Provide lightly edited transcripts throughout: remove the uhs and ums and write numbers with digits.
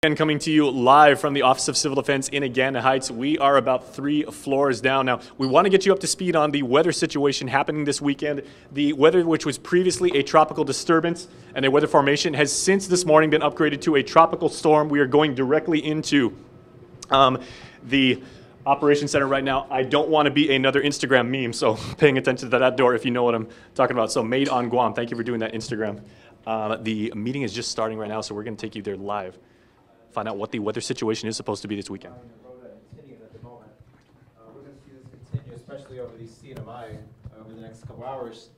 And coming to you live from the Office of Civil Defense in Agana Heights. We are about 3 floors down. Now, we want to get you up to speed on the weather situation happening this weekend. The weather, which was previously a tropical disturbance and a weather formation, has since this morning been upgraded to a tropical storm. We are going directly into the Operations Center right now. I don't want to be another Instagram meme, so paying attention to that door if you know what I'm talking about. So Made on Guam, thank you for doing that Instagram. The meeting is just starting right now, so we're going to take you there live. Find out what the weather situation is supposed to be this weekend. We're going to see this continue, especially over the CNMI over the next couple hours.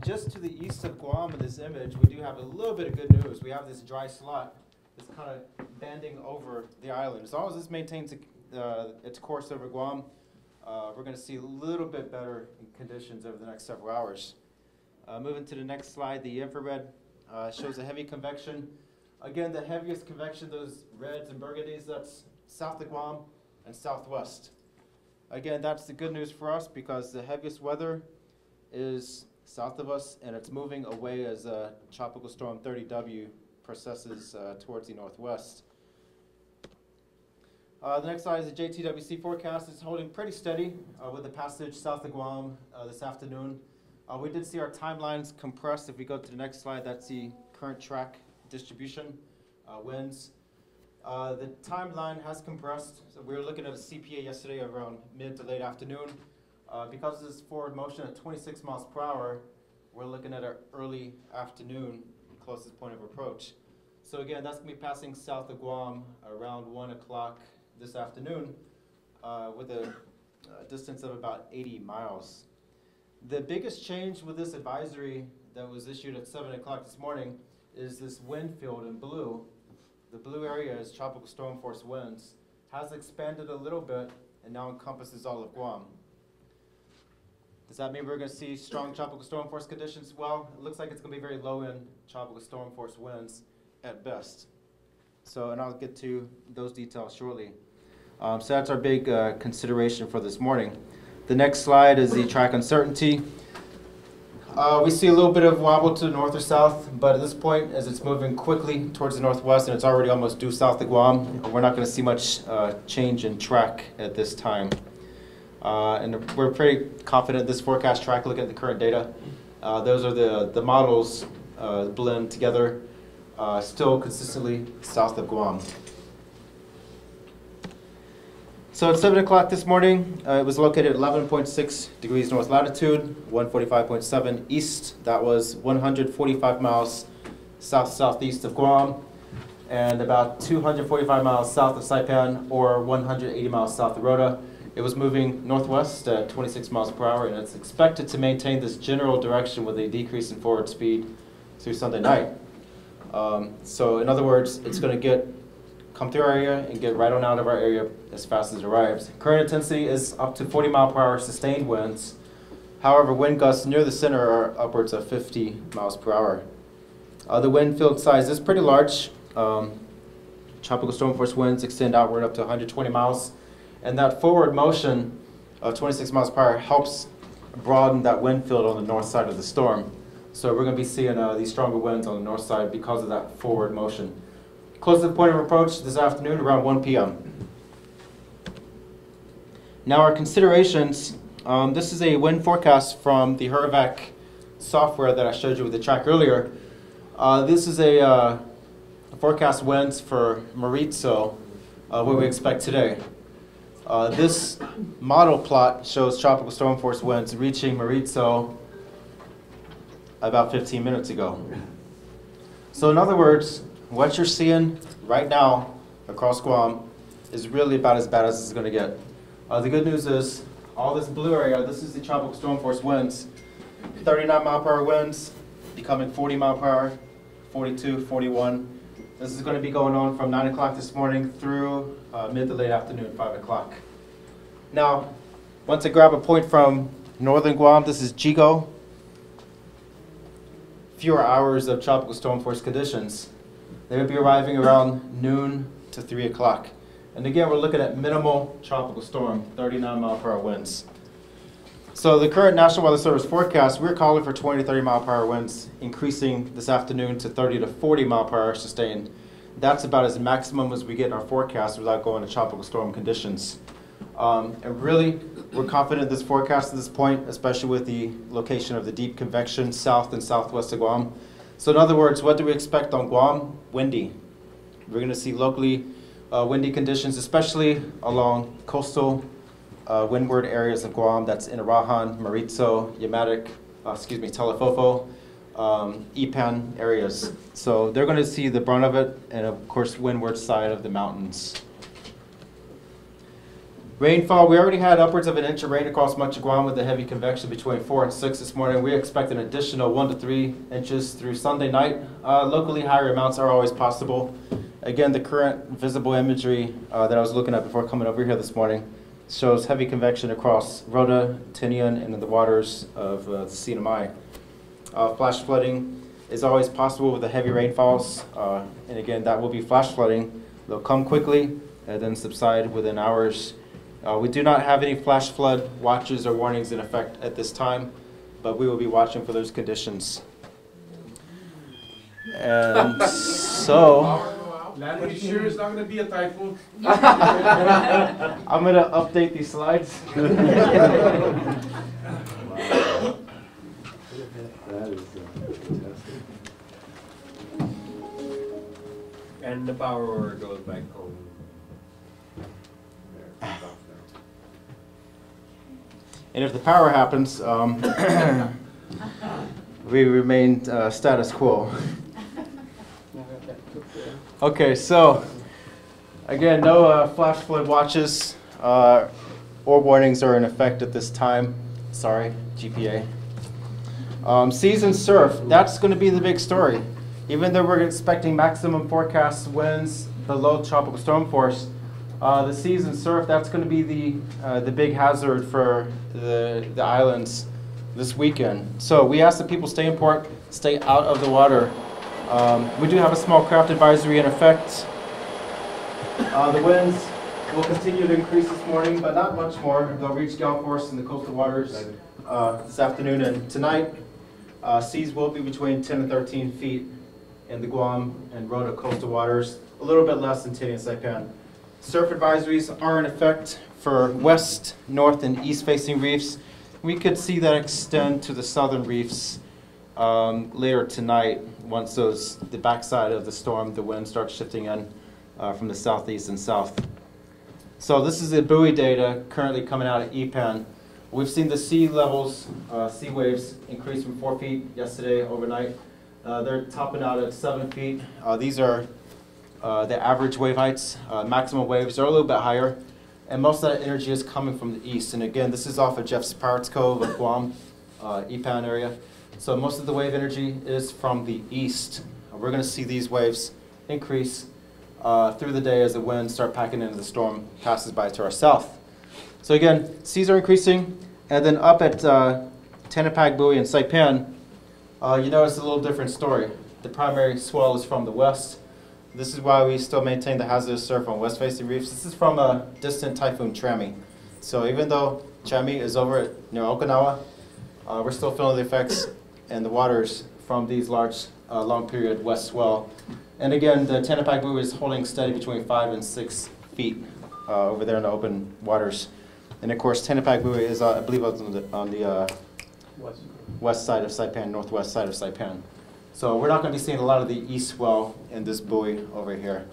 Just to the east of Guam in this image, we do have a little bit of good news. We have this dry slot that's kind of bending over the island. As long as this maintains its course over Guam, we're going to see a little bit better conditions over the next several hours. Moving to the next slide, the infrared shows a heavy convection. Again, the heaviest convection, those reds and burgundies, that's south of Guam and southwest. Again, that's the good news for us because the heaviest weather is south of us and it's moving away as Tropical Storm 30W processes towards the northwest. The next slide is the JTWC forecast. It's holding pretty steady with the passage south of Guam this afternoon. We did see our timelines compressed. If we go to the next slide, that's the current track distribution winds. The timeline has compressed. So we were looking at a CPA yesterday around mid to late afternoon. Because of this forward motion at 26 miles per hour, we're looking at our early afternoon closest point of approach. So again, that's going to be passing south of Guam around 1 o'clock this afternoon with a distance of about 80 miles. The biggest change with this advisory that was issued at 7 o'clock this morning is this wind field in blue. The blue area is tropical storm force winds, has expanded a little bit and now encompasses all of Guam. Does that mean we're going to see strong tropical storm force conditions? Well, it looks like it's going to be very low end tropical storm force winds at best. So, and I'll get to those details shortly. So that's our big consideration for this morning. The next slide is the track uncertainty. We see a little bit of wobble to the north or south, but at this point, as it's moving quickly towards the northwest and it's already almost due south of Guam, we're not going to see much change in track at this time. And we're pretty confident this forecast track, looking at the current data. Those are the models blend together, still consistently south of Guam. So at 7 o'clock this morning, it was located at 11.6 degrees north latitude, 145.7 east. That was 145 miles south-southeast of Guam, and about 245 miles south of Saipan, or 180 miles south of Rota. It was moving northwest at 26 miles per hour, and it's expected to maintain this general direction with a decrease in forward speed through Sunday night. So in other words, it's going to come through our area and get right on out of our area as fast as it arrives. Current intensity is up to 40 mile per hour sustained winds. However, wind gusts near the center are upwards of 50 miles per hour. The wind field size is pretty large. Tropical storm force winds extend outward up to 120 miles. And that forward motion of 26 miles per hour helps broaden that wind field on the north side of the storm. So we're going to be seeing these stronger winds on the north side because of that forward motion. Closest point of approach this afternoon around 1 p.m. Now our considerations, this is a wind forecast from the HurricVac software that I showed you with the track earlier. This is a forecast winds for Mauricio, what we expect today. This model plot shows tropical storm force winds reaching Mauricio about 15 minutes ago. So in other words, what you're seeing right now across Guam is really about as bad as it's going to get. The good news is all this blue area, this is the tropical storm force winds. 39 mile per hour winds becoming 40 mile per hour, 42, 41. This is going to be going on from 9 o'clock this morning through mid to late afternoon, 5 o'clock. Now, once I grab a point from northern Guam, this is Jigo. Fewer hours of tropical storm force conditions. They would be arriving around noon to 3 o'clock. And again, we're looking at minimal tropical storm, 39 mile per hour winds. So the current National Weather Service forecast, we're calling for 20 to 30 mile per hour winds, increasing this afternoon to 30 to 40 mile per hour sustained. that's about as maximum as we get in our forecast without going to tropical storm conditions. And really, we're confident in this forecast at this point, especially with the location of the deep convection south and southwest of Guam. So in other words, what do we expect on Guam? Windy. We're going to see locally windy conditions, especially along coastal windward areas of Guam. That's Inarajan, Maritzo, Yamatic, Talifofo, Ipan areas. So they're going to see the brunt of it, and of course, windward side of the mountains. Rainfall, we already had upwards of an inch of rain across much of Guam with a heavy convection between 4 and 6 this morning. We expect an additional 1 to 3 inches through Sunday night. Locally, higher amounts are always possible. Again, the current visible imagery that I was looking at before coming over here this morning shows heavy convection across Rota, Tinian, and in the waters of the Sinamai. Flash flooding is always possible with the heavy rainfalls. And again, that will be flash flooding. They'll come quickly and then subside within hours. We do not have any flash flood watches or warnings in effect at this time, but we will be watching for those conditions. And so, Are you sure it's not going to be a typhoon? I'm going to update these slides. That is fantastic. And the power goes back home. And if the power happens, we remain status quo. Okay, so again, no flash flood watches or warnings are in effect at this time. Sorry, GPA. Seas and surf, that's going to be the big story. Even though we're expecting maximum forecast winds below tropical storm force, the seas and surf, that's going to be the big hazard for the islands this weekend. So we ask that people stay in port, stay out of the water. We do have a small craft advisory in effect. The winds will continue to increase this morning, but not much more. They'll reach gale force in the coastal waters this afternoon and tonight. Seas will be between 10 and 13 feet in the Guam and Rota coastal waters, a little bit less in Tinian and Saipan. Surf advisories are in effect for west, north, and east-facing reefs. We could see that extend to the southern reefs later tonight once the backside of the storm, the wind starts shifting in from the southeast and south. So this is the buoy data currently coming out of EPAN. We've seen the sea levels, sea waves increase from 4 feet yesterday overnight. They're topping out at 7 feet. These are the average wave heights. Maximum waves are a little bit higher, and most of that energy is coming from the east. And again, this is off of Jeff's Pirates Cove of Guam, EPAN area. So most of the wave energy is from the east. We're going to see these waves increase through the day as the winds start packing into the storm, passes by to our south. So again, seas are increasing, and then up at Tenapag Buoy in Saipan, you notice a little different story. The primary swell is from the west. This is why we still maintain the hazardous surf on west-facing reefs. This is from a distant typhoon Trami. So even though Trami is over near Okinawa, we're still feeling the effects and the waters from these large, long-period west swell. And again, the Tenapag Buoy is holding steady between 5 and 6 feet over there in the open waters. And of course, Tenapag Buoy is, I believe, on the west side of Saipan, northwest side of Saipan. So we're not going to be seeing a lot of the east swell in this buoy over here.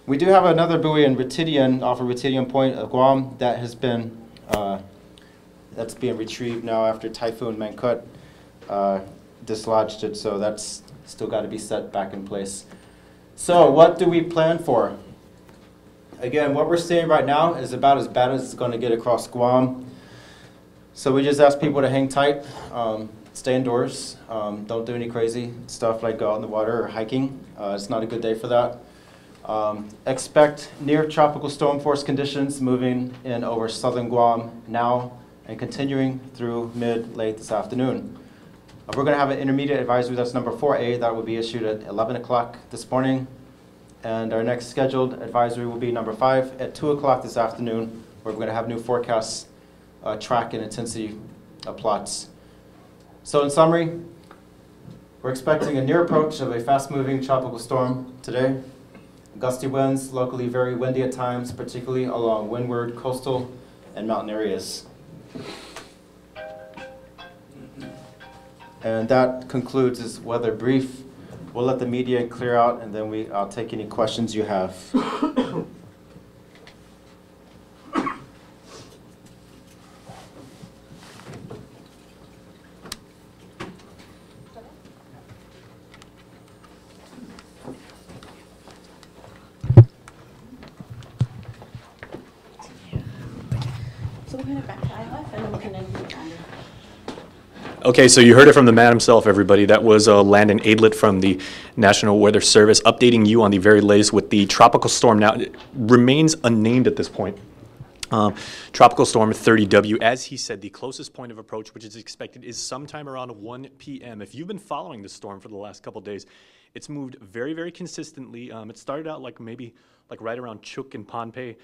We do have another buoy in Retidian, off of Retidian Point of Guam, that has been, that's being retrieved now after Typhoon Mangkhut dislodged it, so that's still got to be set back in place. So what do we plan for? Again, what we're seeing right now is about as bad as it's going to get across Guam. So we just ask people to hang tight, stay indoors, don't do any crazy stuff like go out in the water or hiking. It's not a good day for that. Expect near tropical storm force conditions moving in over southern Guam now and continuing through mid-late this afternoon. We're going to have an intermediate advisory, that's number 4A, that will be issued at 11 o'clock this morning. And our next scheduled advisory will be number 5 at 2 o'clock this afternoon, where we're going to have new forecasts, track and intensity plots. So in summary, we're expecting a near approach of a fast-moving tropical storm today. Gusty winds, locally very windy at times, particularly along windward, coastal, and mountain areas. And that concludes this weather brief. We'll let the media clear out, and then I'll take any questions you have. So we're going to back to ILF and then we're going to Okay, so you heard it from the man himself, everybody. That was Landon Aidlet from the National Weather Service updating you on the very latest with the tropical storm. Now, it remains unnamed at this point. Tropical Storm 30W, as he said, the closest point of approach, which is expected, is sometime around 1 p.m. If you've been following the storm for the last couple of days, it's moved very, very consistently. It started out maybe right around Chuuk and Pohnpei.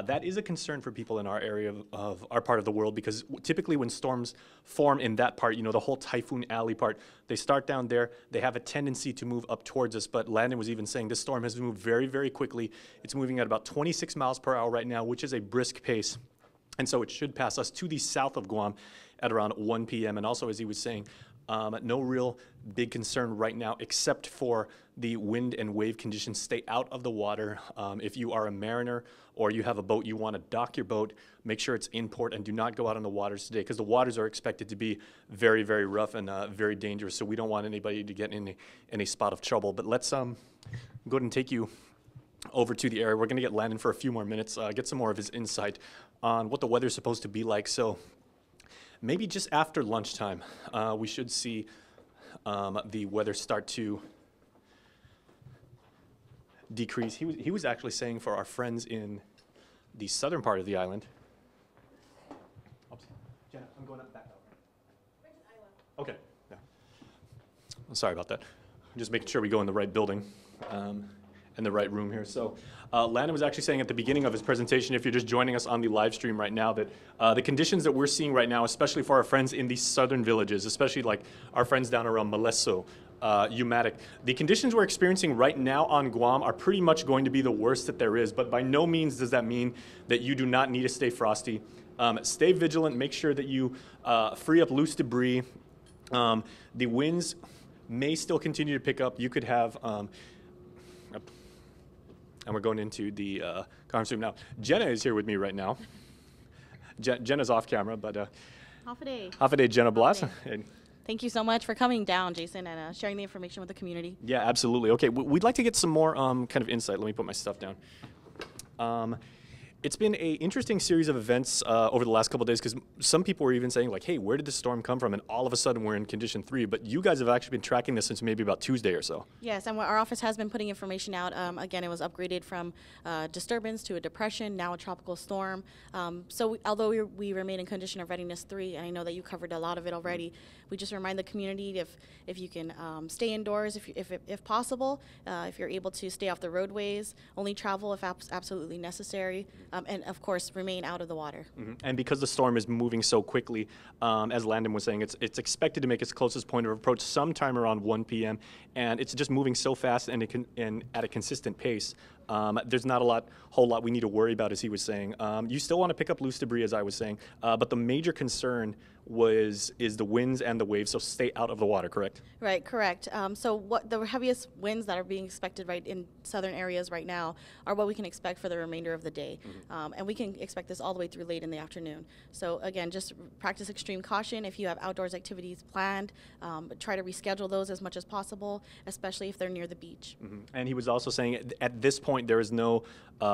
That is a concern for people in our area of our part of the world, because typically when storms form in that part, the whole Typhoon Alley part, they start down there. They have a tendency to move up towards us, but Landon was even saying this storm has moved very, very quickly. It's moving at about 26 miles per hour right now, which is a brisk pace. And so it should pass us to the south of Guam at around 1 p.m. And also, as he was saying, no real big concern right now, except for the wind and wave conditions. Stay out of the water. If you are a mariner or you have a boat, you want to dock your boat, make sure it's in port, and do not go out on the waters today, because the waters are expected to be very, very rough and very dangerous. So we don't want anybody to get in a spot of trouble. But let's go ahead and take you over to the area. We're going to get Landon for a few more minutes, get some more of his insight on what the weather's supposed to be like. So maybe just after lunchtime, we should see the weather start to decrease. He was actually saying for our friends in the southern part of the island. Oops. Jenna, I'm going up back out. Okay. Yeah. Sorry about that. Just making sure we go in the right building. In the right room here. So Landon was actually saying at the beginning of his presentation, if you're just joining us on the live stream right now, that the conditions that we're seeing right now, especially for our friends in the southern villages, especially like our friends down around Malesso, Umatic, the conditions we're experiencing right now on Guam are pretty much going to be the worst that there is, but by no means does that mean that you do not need to stay frosty. Stay vigilant, make sure that you free up loose debris. The winds may still continue to pick up. You could have and we're going into the conference room now. Jenna is here with me right now. Jenna's off camera, but half a day, Jenna Blas. Thank you so much for coming down, Jason, and sharing the information with the community. Yeah, absolutely. Okay, we'd like to get some more kind of insight. Let me put my stuff down. It's been an interesting series of events over the last couple of days, because some people were even saying, like, hey, where did this storm come from? And all of a sudden we're in condition 3. But you guys have actually been tracking this since maybe about Tuesday or so. Yes, and our office has been putting information out. Again, it was upgraded from disturbance to a depression, now a tropical storm. Although we remain in condition of readiness 3, and I know that you covered a lot of it already, we just remind the community if you can stay indoors if possible, if you're able to stay off the roadways, only travel if absolutely necessary. And of course, remain out of the water. Mm-hmm. And because the storm is moving so quickly, as Landon was saying, it's expected to make its closest point of approach sometime around 1 p.m. And it's just moving so fast and at a consistent pace. There's not a whole lot we need to worry about, as he was saying. You still want to pick up loose debris, as I was saying, but the major concern is the winds and the waves, so stay out of the water, correct? Right, correct. So what the heaviest winds that are being expected right in southern areas right now are what we can expect for the remainder of the day. Mm-hmm. And we can expect this all the way through late in the afternoon. So again, just practice extreme caution. If you have outdoors activities planned, try to reschedule those as much as possible, especially if they're near the beach. Mm-hmm. And he was also saying at this point there is no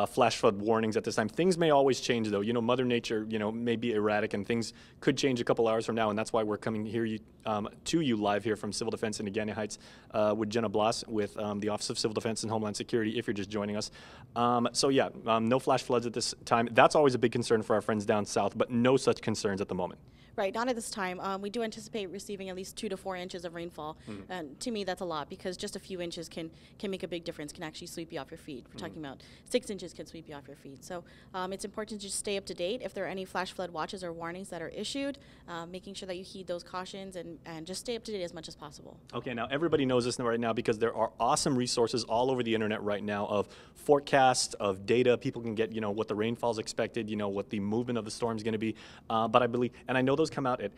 flash flood warnings at this time. Things may always change, though. Mother Nature, may be erratic, and things could change a couple hours from now, and that's why we're coming here to you live here from Civil Defense in Agana Heights with Jenna Blas with the Office of Civil Defense and Homeland Security, if you're just joining us. No flash floods at this time. That's always a big concern for our friends down south, but no such concerns at the moment. Right, not at this time. We do anticipate receiving at least 2 to 4 inches of rainfall. Mm-hmm. And to me, that's a lot, because just a few inches can make a big difference, can actually sweep you off your feet, We're talking about 6 inches can sweep you off your feet. So it's important to just stay up to date. If there are any flash flood watches or warnings that are issued, making sure that you heed those cautions and just stay up to date as much as possible. Okay, now everybody knows this right now because there are awesome resources all over the internet right now of forecasts, of data. People can get, what the rainfall is expected, what the movement of the storm is going to be. But I believe, and I know those come out at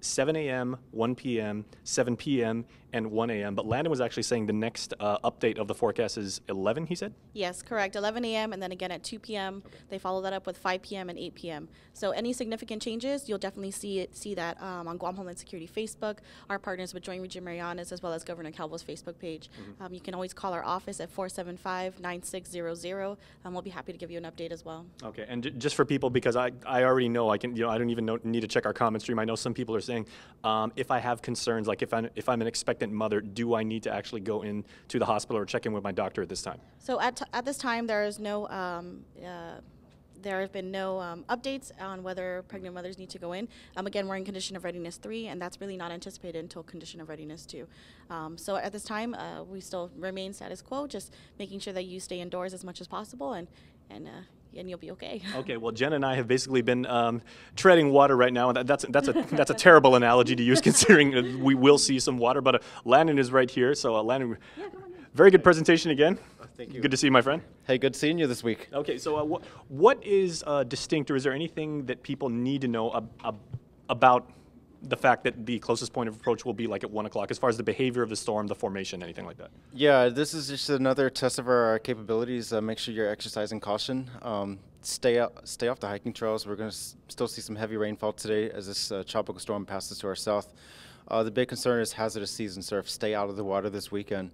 7 a.m., 1 p.m., 7 p.m., and 1 a.m. But Landon was actually saying the next update of the forecast is 11, he said? Yes, correct. 11 a.m. and then again at 2 p.m. Okay. They follow that up with 5 p.m. and 8 p.m. So any significant changes, you'll definitely see that on Guam Homeland Security Facebook, our partners with Joint Region Marianas, as well as Governor Calvo's Facebook page. You can always call our office at 475-9600, and we'll be happy to give you an update as well. Okay, and just for people, because I already know I can, I don't even need to check our comment stream. I know some people are saying, if I have concerns, like if I'm an expectant mother, do I need to actually go into the hospital or check in with my doctor at this time? So at this time, there is no there have been no updates on whether pregnant mothers need to go in. Again, we're in condition of readiness 3, and that's really not anticipated until condition of readiness 2. So at this time, we still remain status quo, just making sure that you stay indoors as much as possible, and you'll be okay. Okay, well, Jen and I have basically been treading water right now, and that's a terrible analogy to use considering we will see some water. But Landon is right here, so Landon, very good presentation again. Thank you. Good to see you, my friend. Hey, good seeing you this week. Okay, so what is distinct, or is there anything that people need to know about the fact that the closest point of approach will be like at 1 o'clock, as far as the behavior of the storm, the formation, anything like that? Yeah, this is just another test of our capabilities. Make sure you're exercising caution. Stay off the hiking trails. We're going to still see some heavy rainfall today as this tropical storm passes to our south. The big concern is hazardous season surf. Stay out of the water this weekend.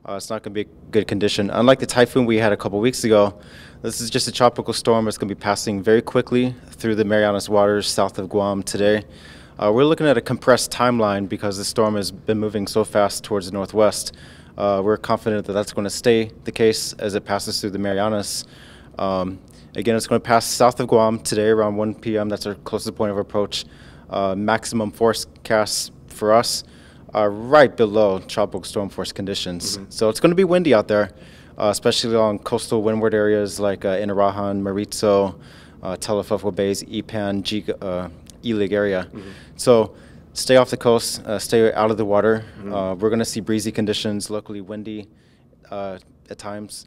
It's not going to be a good condition. Unlike the typhoon we had a couple weeks ago, this is just a tropical storm. It's going to be passing very quickly through the Marianas waters south of Guam today. We're looking at a compressed timeline because the storm has been moving so fast towards the northwest. We're confident that that's going to stay the case as it passes through the Marianas. Again, it's going to pass south of Guam today around 1 p.m. That's our closest point of approach. Maximum forecast for us are right below tropical storm force conditions. So it's going to be windy out there, especially along coastal windward areas like Inarajan, Maritzo, Telefufo Bays, Ipan, Elig area. So stay off the coast, stay out of the water. We're going to see breezy conditions, locally windy at times.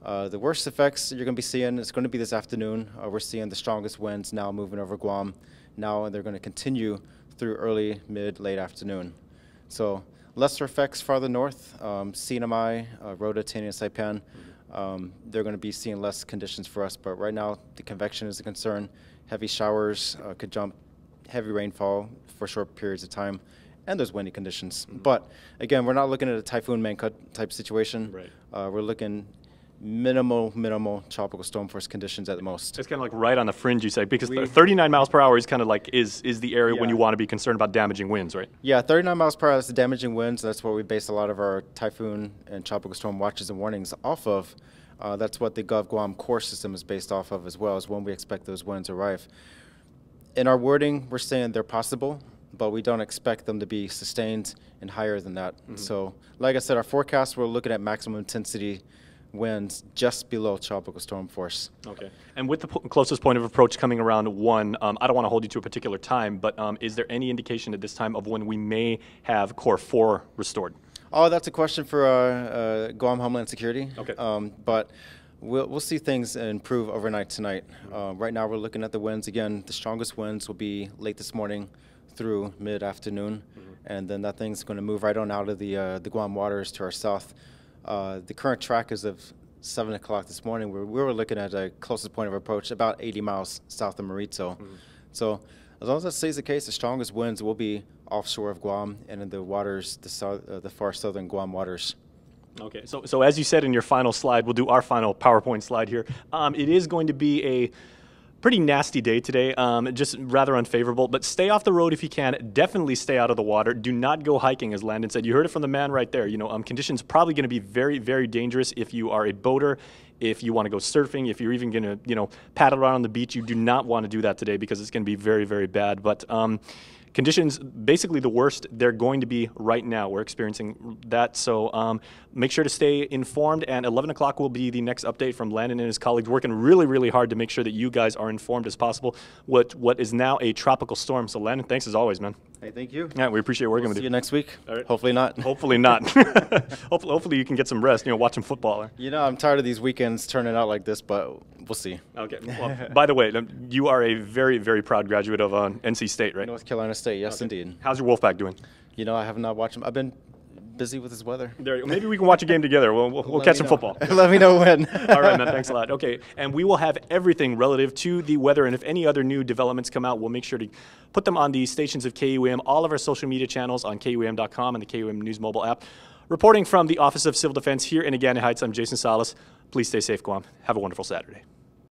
The worst effects you're going to be seeing is going to be this afternoon. We're seeing the strongest winds now moving over Guam now, and they're going to continue through early, mid, late afternoon. So lesser effects farther north, CNMI, Rota, Tania, Saipan, they're going to be seeing less conditions for us, but right now the convection is a concern. Heavy showers could jump, heavy rainfall for short periods of time, and there's windy conditions. But again, we're not looking at a typhoon Mangkhut type situation. Right. We're looking minimal tropical storm force conditions at the most. It's kind of like right on the fringe, you say, because 39 miles per hour is kind of like is the area when you want to be concerned about damaging winds, right? Yeah, 39 miles per hour is the damaging winds. That's what we base a lot of our typhoon and tropical storm watches and warnings off of. That's what the Gov Guam core system is based off of as well, as when we expect those winds to arrive. In our wording, we're saying they're possible, but we don't expect them to be sustained and higher than that. So, like I said, our forecast, we're looking at maximum intensity winds just below tropical storm force. Okay. And with the closest point of approach coming around 1, I don't want to hold you to a particular time, but is there any indication at this time of when we may have Core 4 restored? Oh, that's a question for Guam Homeland Security. Okay. But we'll see things improve overnight tonight. Right now we're looking at the winds. Again, the strongest winds will be late this morning through mid-afternoon, and then that thing's going to move right on out of the Guam waters to our south. The current track is of 7 o'clock this morning. We were looking at a closest point of approach about 80 miles south of Maritzo. So as long as that stays the case, the strongest winds will be offshore of Guam and in the waters, the far southern Guam waters. Okay, so as you said in your final slide, we'll do our final PowerPoint slide here. It is going to be a pretty nasty day today, just rather unfavorable, but stay off the road if you can. Definitely stay out of the water. Do not go hiking, as Landon said. You heard it from the man right there. Conditions probably going to be very, very dangerous if you are a boater, if you want to go surfing, if you're even going to, paddle around on the beach. You do not want to do that today because it's going to be very, very bad. But conditions basically the worst they're going to be right now. We're experiencing that, so make sure to stay informed, and 11 o'clock will be the next update from Landon and his colleagues, working really, really hard to make sure that you guys are informed as possible what is now a tropical storm. So Landon, thanks as always, man. Hey, thank you. Yeah, we appreciate working We'll with see you. you next week. All right. Hopefully not. Hopefully not. Hopefully you can get some rest, watch some football. You know, I'm tired of these weekends turning out like this, but we'll see. Okay. Well, by the way, you are a very, very proud graduate of NC State, right? North Carolina State, yes, Okay. Indeed. How's your Wolfpack doing? You know, I have not watched them. I've been busy with this weather. Maybe we can watch a game together. We'll catch some football. Let me know when. All right, man. Thanks a lot. Okay, and we will have everything relative to the weather, and if any other new developments come out, we'll make sure to put them on the stations of KUM, all of our social media channels on KUM.com and the KUM News mobile app. Reporting from the Office of Civil Defense here in Agana Heights, I'm Jason Salas. Please stay safe, Guam. Have a wonderful Saturday.